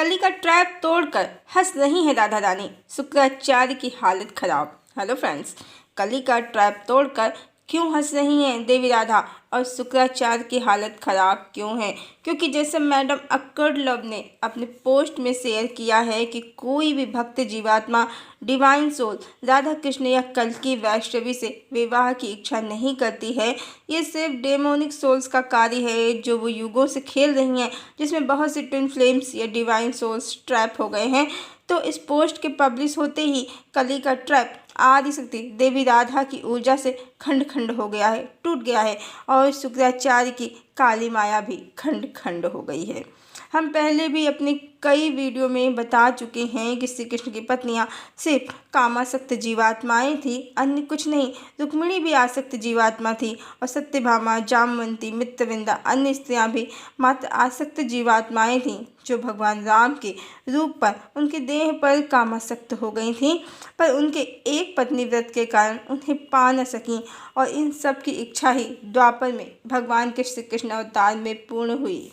कली का ट्रैप तोड़कर हंस रही हैं राधा रानी, शुक्राचार्य की हालत खराब। हेलो फ्रेंड्स, कली का ट्रैप तोड़कर क्यों हंस रही हैं देवी राधा और शुक्राचार्य की हालत खराब क्यों है? क्योंकि जैसे मैडम अक्कड़ ने अपने पोस्ट में शेयर किया है कि कोई भी भक्त जीवात्मा डिवाइन सोल राधा कृष्ण या कल्कि वैष्णवी से विवाह की इच्छा नहीं करती है। ये सिर्फ डेमोनिक सोल्स का कार्य है जो वो युगों से खेल रही हैं, जिसमें बहुत सी ट्विन फ्लेम्स या डिवाइन सोल्स ट्रैप हो गए हैं। तो इस पोस्ट के पब्लिश होते ही कली का ट्रैप आदिशक्ति देवी राधा की ऊर्जा से खंड खंड हो गया है, टूट गया है और शुक्राचार्य की काली माया भी खंड खंड हो गई है। हम पहले भी अपने कई वीडियो में बता चुके हैं कि श्री कृष्ण की पत्नियां सिर्फ कामासक्त जीवात्माएं थी, अन्य कुछ नहीं। रुक्मिणी भी आसक्त जीवात्मा थी और सत्यभामा, जामवंती, मित्रविंदा अन्य स्त्रियां भी मात्र आसक्त जीवात्माएं थीं जो भगवान राम के रूप पर, उनके देह पर कामासक्त हो गई थीं, पर उनके एक पत्नी व्रत के कारण उन्हें पा न सकीं और इन सब की इच्छा ही द्वापर में भगवान के श्री कृष्ण अवतार में पूर्ण हुई।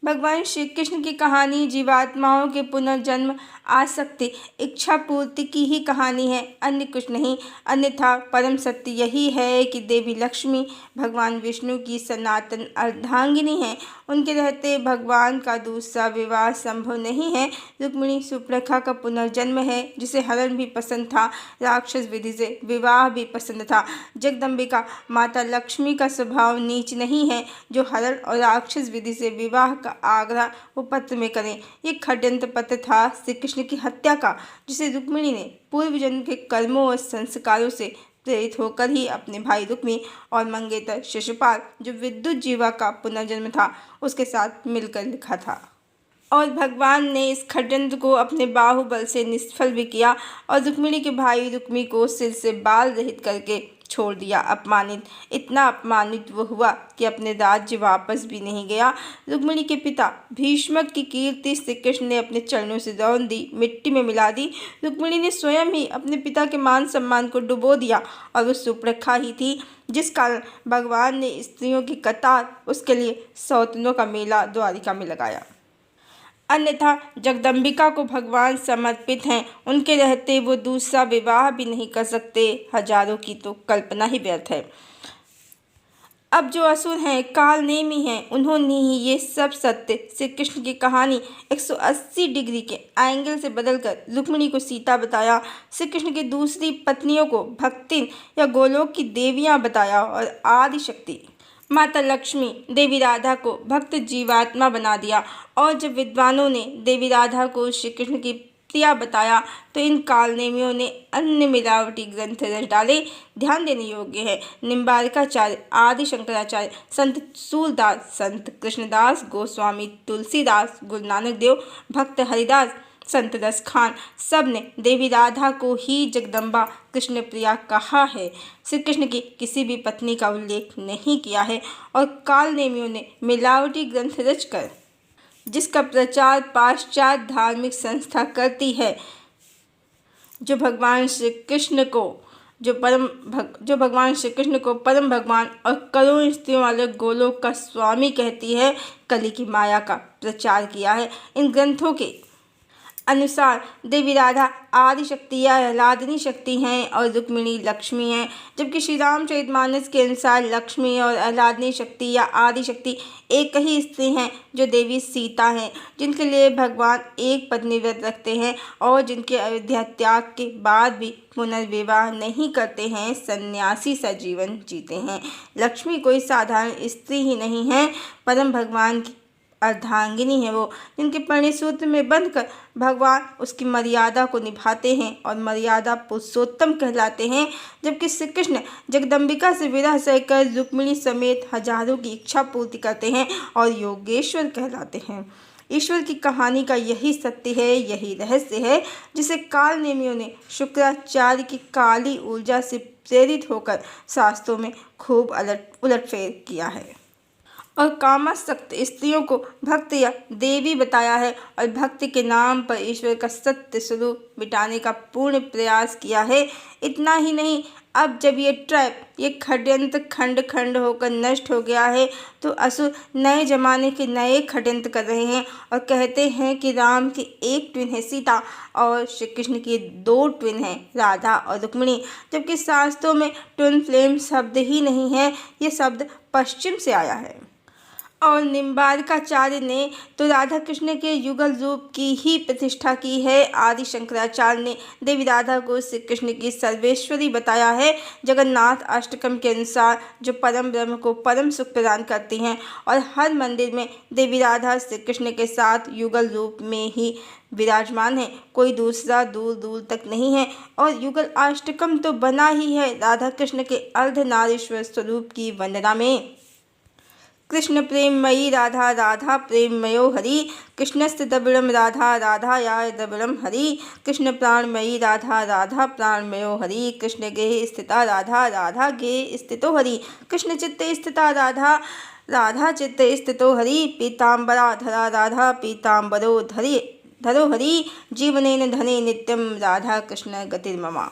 भगवान श्री कृष्ण की कहानी जीवात्माओं के पुनर्जन्म, आसक्ति, इच्छा पूर्ति की ही कहानी है, अन्य कुछ नहीं। अन्यथा परम सत्य यही है कि देवी लक्ष्मी भगवान विष्णु की सनातन अर्धांगिनी है। उनके रहते भगवान का दूसरा विवाह संभव नहीं है। रुक्मिणी सुप्रेखा का पुनर्जन्म है, जिसे हरण भी पसंद था, राक्षस विधि से विवाह भी पसंद था। जगदम्बिका माता लक्ष्मी का स्वभाव नीच नहीं है जो हरण और राक्षस विधि से विवाह का आग्रह वो पत्र में करें। ये षड्यंत्र पत्र था श्री कृष्ण की हत्या का, जिसे रुक्मिणी ने पूर्व जन्म के कर्मों और संस्कारों से प्रेरित होकर ही अपने भाई रुक्मी और मंगेतर शिशुपाल, जो विद्युत जीवा का पुनर्जन्म था, उसके साथ मिलकर लिखा था। और भगवान ने इस षड्यंत्र को अपने बाहुबल से निष्फल भी किया और रुक्मिणी के भाई रुक्मी को सिर से बाल रहित करके छोड़ दिया। अपमानित, इतना अपमानित वो हुआ कि अपने राज्य वापस भी नहीं गया। रुक्मिणी के पिता भीष्मक की कीर्ति श्री कृष्ण ने अपने चरणों से रौंद दी, मिट्टी में मिला दी। रुक्मिणी ने स्वयं ही अपने पिता के मान सम्मान को डुबो दिया और वो सुप्रेखा ही थी जिस कारण भगवान ने स्त्रियों की कतार उसके लिए सौतनों का मेला द्वारिका में लगाया। अन्यथा जगदम्बिका को भगवान समर्पित हैं, उनके रहते वो दूसरा विवाह भी नहीं कर सकते। हजारों की तो कल्पना ही व्यर्थ है। अब जो असुर हैं, काल नेमी हैं, उन्होंने ही ये सब सत्य श्री कृष्ण की कहानी 180 डिग्री के एंगल से बदलकर रुक्मिणी को सीता बताया, श्री कृष्ण की दूसरी पत्नियों को भक्तिन या गोलोक की देवियां बताया और आदिशक्ति माता लक्ष्मी देवी राधा को भक्त जीवात्मा बना दिया। और जब विद्वानों ने देवी राधा को श्री कृष्ण की प्रिया बताया तो इन कालनेमियों ने अन्य मिलावटी ग्रंथ रच डाले। ध्यान देने योग्य है, निम्बारकाचार्य, आदि शंकराचार्य, संत सूरदास, संत कृष्णदास गोस्वामी, तुलसीदास, गुरु नानक देव, भक्त हरिदास, संत रस खान, सब ने देवी राधा को ही जगदम्बा कृष्ण प्रिया कहा है। श्री कृष्ण की किसी भी पत्नी का उल्लेख नहीं किया है और कालनेमियों ने मिलावटी ग्रंथ रचकर, जिसका प्रचार पाश्चात्य धार्मिक संस्था करती है, जो भगवान श्री कृष्ण को परम भगवान और करोड़ों स्त्रियों वाले गोलोक का स्वामी कहती है, कली की माया का प्रचार किया है। इन ग्रंथों के अनुसार देवी राधा आदिशक्ति या आह्लादनी शक्ति हैं और रुक्मिणी लक्ष्मी हैं, जबकि श्री रामचरितमानस के अनुसार लक्ष्मी और आह्लादनी शक्ति या आदिशक्ति एक ही स्त्री हैं जो देवी सीता हैं, जिनके लिए भगवान एक पत्नी व्रत रखते हैं और जिनके अयोध्या त्याग के बाद भी पुनर्विवाह नहीं करते हैं, सन्यासी सा जीवन जीते हैं। लक्ष्मी कोई साधारण स्त्री ही नहीं है, परम भगवान की अर्धांगिनी है वो, जिनके परिसूत्र में बंधकर भगवान उसकी मर्यादा को निभाते हैं और मर्यादा पुरुषोत्तम कहलाते हैं। जबकि श्री कृष्ण जगदम्बिका से विरह सहकर रुक्मिणी समेत हजारों की इच्छा पूर्ति करते हैं और योगेश्वर कहलाते हैं। ईश्वर की कहानी का यही सत्य है, यही रहस्य है, जिसे कालनेमियों ने शुक्राचार्य की काली ऊर्जा से प्रेरित होकर शास्त्रों में खूब उलटफेर किया है और कामासक्त स्त्रियों को भक्त या देवी बताया है और भक्ति के नाम पर ईश्वर का सत्य स्वरूप मिटाने का पूर्ण प्रयास किया है। इतना ही नहीं, अब जब ये ट्रैप, ये षड्यंत्र खंड खंड होकर नष्ट हो गया है तो असुर नए जमाने के नए षड्यंत्र कर रहे हैं और कहते हैं कि राम की एक ट्विन है सीता और श्री कृष्ण की दो ट्विन हैं राधा और रुक्मिणी, जबकि शास्त्रों में ट्विन फ्लेम शब्द ही नहीं है, ये शब्द पश्चिम से आया है। और निम्बार्काचार्य ने तो राधा कृष्ण के युगल रूप की ही प्रतिष्ठा की है। आदि शंकराचार्य ने देवी राधा को श्री कृष्ण की सर्वेश्वरी बताया है। जगन्नाथ अष्टकम के अनुसार जो परम ब्रह्म को परम सुख प्रदान करती हैं और हर मंदिर में देवी राधा श्री कृष्ण के साथ युगल रूप में ही विराजमान है, कोई दूसरा दूर दूर तक नहीं है। और युगल अष्टकम तो बना ही है राधा कृष्ण के अर्धनारीश्वर स्वरूप की वंदना में। कृष्ण प्रेममयी राधा राधा प्रेममयो हरि, कृष्णस्य द्रविड़म राधा राधाया द्रविड़म हरि, कृष्ण प्राणमयी राधा राधा प्राणमयो हरि, कृष्ण गेहे स्थिता राधा राधा गेहे स्थितो हरि, कृष्ण चित्ते स्थिता राधा राधा चित्ते स्थितो हरि, पीताम्बरा धरा राधा पीताम्बरो धरो हरि, जीवनेन धने नित्यम राधा कृष्ण गतिर्ममा।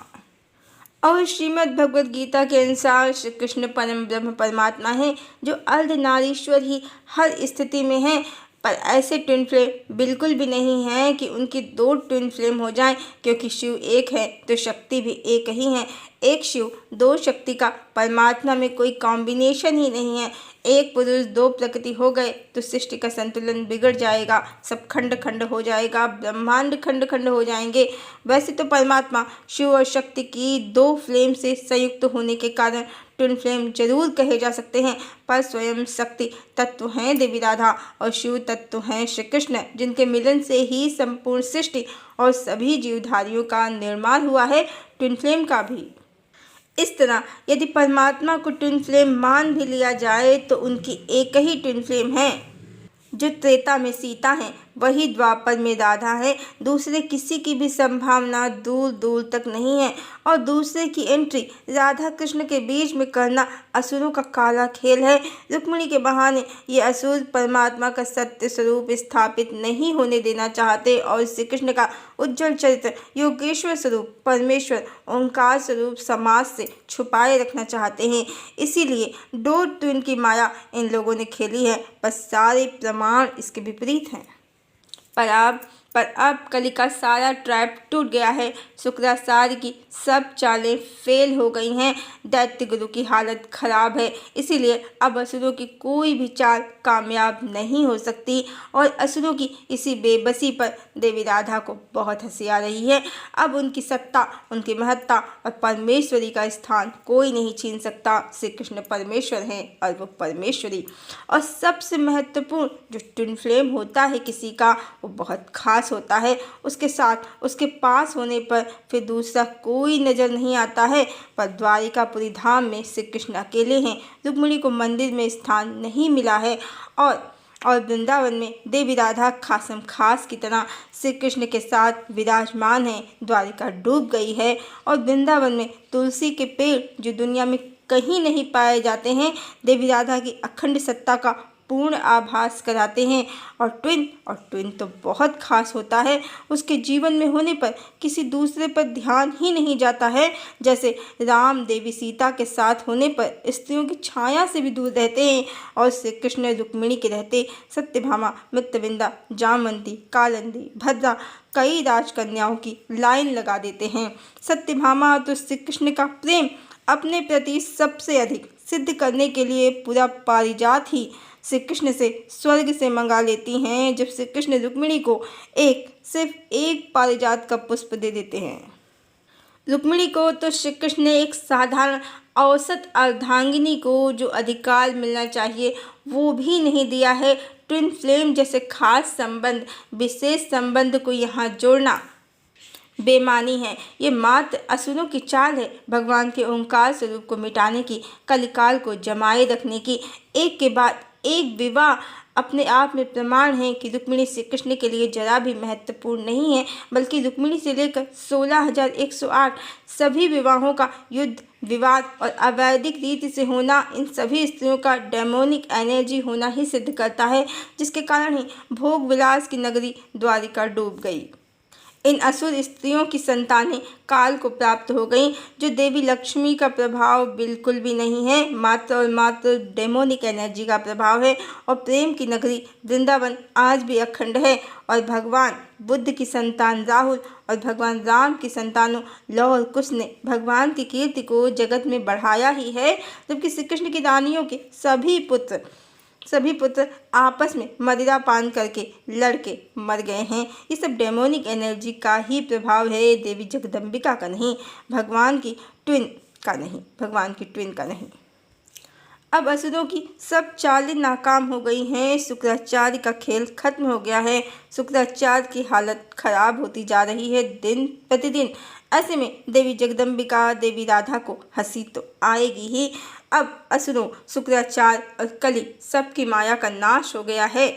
और श्रीमद् भगवद गीता के अनुसार श्री कृष्ण परम ब्रह्म परमात्मा है जो अर्धनारीश्वर ही हर स्थिति में है। पर ऐसे ट्विन फ्लेम बिल्कुल भी नहीं है कि उनकी दो ट्विन फ्लेम हो जाएं, क्योंकि शिव एक है तो शक्ति भी एक ही है। एक शिव दो शक्ति का परमात्मा में कोई कॉम्बिनेशन ही नहीं है। एक पुरुष दो प्रकृति हो गए तो सृष्टि का संतुलन बिगड़ जाएगा, सब खंड खंड हो जाएगा, ब्रह्मांड खंड खंड हो जाएंगे। वैसे तो परमात्मा शिव और शक्ति की दो फ्लेम से संयुक्त होने के कारण ट्विन फ्लेम जरूर कहे जा सकते हैं, पर स्वयं शक्ति तत्व हैं देवी राधा और शिव तत्व हैं श्री कृष्ण, जिनके मिलन से ही संपूर्ण सृष्टि और सभी जीवधारियों का निर्माण हुआ है, ट्विन फ्लेम का भी। इस तरह यदि परमात्मा को ट्विन फ्लेम मान भी लिया जाए तो उनकी एक ही ट्विन फ्लेम है। जो त्रेता में सीता है वही द्वापर में राधा है, दूसरे किसी की भी संभावना दूर दूर तक नहीं है। और दूसरे की एंट्री राधा कृष्ण के बीच में करना असुरों का काला खेल है। रुक्मिणी के बहाने ये असुर परमात्मा का सत्य स्वरूप स्थापित नहीं होने देना चाहते और श्री कृष्ण का उज्जवल चरित्र योगेश्वर स्वरूप परमेश्वर ओंकार स्वरूप समाज से छुपाए रखना चाहते हैं। इसीलिए दो ट्विन की माया इन लोगों ने खेली है, पर सारे प्रमाण इसके विपरीत हैं। पर अब कली का सारा ट्रैप टूट गया है। शुक्राचार्य की सब चालें फेल हो गई हैं। दैत्य गुरु की हालत खराब है, इसीलिए अब असुरों की कोई भी चाल कामयाब नहीं हो सकती। और असुरों की इसी बेबसी पर देवी राधा को बहुत हंसी आ रही है। अब उनकी सत्ता, उनकी महत्ता और परमेश्वरी का स्थान कोई नहीं छीन सकता। श्री कृष्ण परमेश्वर हैं और वो परमेश्वरी। और सबसे महत्वपूर्ण जो ट्विन फ्लेम होता है किसी का, वो बहुत खास होता है। उसके साथ उसके पास होने पर फिर दूसरा कोई नज़र नहीं आता है। पर द्वारिकापुरी धाम में श्री कृष्ण अकेले हैं। रुक्मिणी को मंदिर में स्थान नहीं मिला है और वृंदावन में देवी राधा खासम खास की तरह श्री कृष्ण के साथ विराजमान है। द्वारिका डूब गई है और वृंदावन में तुलसी के पेड़ जो दुनिया में कहीं नहीं पाए जाते हैं, देवी राधा की अखंड सत्ता का पूर्ण आभास कराते हैं। और ट्विन तो बहुत खास होता है। उसके जीवन में होने पर किसी दूसरे पर ध्यान ही नहीं जाता है। जैसे राम देवी सीता के साथ होने पर स्त्रियों की छाया से भी दूर रहते हैं और श्री कृष्ण रुक्मिणी के रहते सत्यभामा, मित्रविंदा, जामवंती, कालिंदी, भद्रा कई राजकन्याओं की लाइन लगा देते हैं। सत्यभामा तो श्री कृष्ण का प्रेम अपने प्रति सबसे अधिक सिद्ध करने के लिए पूरा पारिजात ही श्री कृष्ण से स्वर्ग से मंगा लेती हैं। जब श्री कृष्ण रुक्मिणी को सिर्फ एक पारिजात का पुष्प दे देते हैं। रुक्मिणी को तो श्री कृष्ण ने एक साधारण औसत अर्धांगिनी को जो अधिकार मिलना चाहिए वो भी नहीं दिया है। ट्विन फ्लेम जैसे खास संबंध, विशेष संबंध को यहाँ जोड़ना बेमानी है। ये मात्र असुरों की चाल है, भगवान के ओंकार स्वरूप को मिटाने की, कलिकाल को जमाए रखने की। एक के बाद एक विवाह अपने आप में प्रमाण है कि रुक्मिणी श्री कृष्ण के लिए जरा भी महत्वपूर्ण नहीं है, बल्कि रुक्मिणी से लेकर 16,108 सभी विवाहों का युद्ध, विवाद और अवैधिक रीति से होना इन सभी स्त्रियों का डेमोनिक एनर्जी होना ही सिद्ध करता है, जिसके कारण ही भोग विलास की नगरी द्वारिका डूब गई। इन असुर स्त्रियों की संतानें काल को प्राप्त हो गईं, जो देवी लक्ष्मी का प्रभाव बिल्कुल भी नहीं है, मात्र और मात्र डेमोनिक एनर्जी का प्रभाव है। और प्रेम की नगरी वृंदावन आज भी अखंड है। और भगवान बुद्ध की संतान राहुल और भगवान राम की संतानों लव और कुश ने भगवान की कीर्ति को जगत में बढ़ाया ही है, जबकि श्री कृष्ण की रानियों के सभी पुत्र आपस में मदिरा पान करके लड़के मर गए हैं। ये सब डेमोनिक एनर्जी का ही प्रभाव है, देवी जगदम्बिका का नहीं, भगवान की ट्विन का नहीं। अब असुरों की सब चालें नाकाम हो गई हैं। शुक्राचार्य का खेल खत्म हो गया है। शुक्राचार्य की हालत खराब होती जा रही है दिन प्रतिदिन। ऐसे में देवी जगदम्बिका, देवी राधा को हंसी तो आएगी ही। अब असुरों, शुक्राचार्य और कली सबकी माया का नाश हो गया है।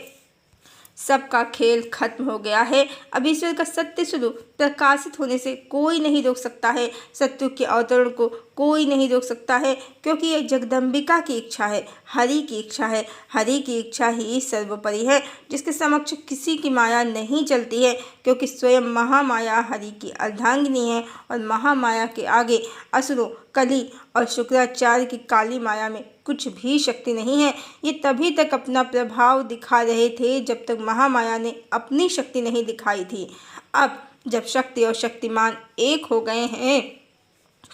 सबका खेल खत्म हो गया है। अब ईश्वर का सत्य स्वरूप प्रकाशित होने से कोई नहीं रोक सकता है। सत्य के अवतरण को कोई नहीं रोक सकता है, क्योंकि यह जगदम्बिका की इच्छा है, हरि की इच्छा है। हरि की इच्छा ही सर्वोपरि है, जिसके समक्ष किसी की माया नहीं चलती है, क्योंकि स्वयं महामाया हरि की अर्धांगिनी है। और महामाया के आगे असुरों, कली और शुक्राचार्य की काली माया में कुछ भी शक्ति नहीं है। ये तभी तक अपना प्रभाव दिखा रहे थे जब तक महामाया ने अपनी शक्ति नहीं दिखाई थी। अब जब शक्ति और शक्तिमान एक हो गए हैं,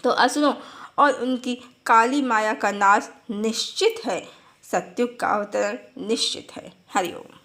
तो असुरों और उनकी काली माया का नाश निश्चित है। सत्युग का अवतरण निश्चित है। हरिओम।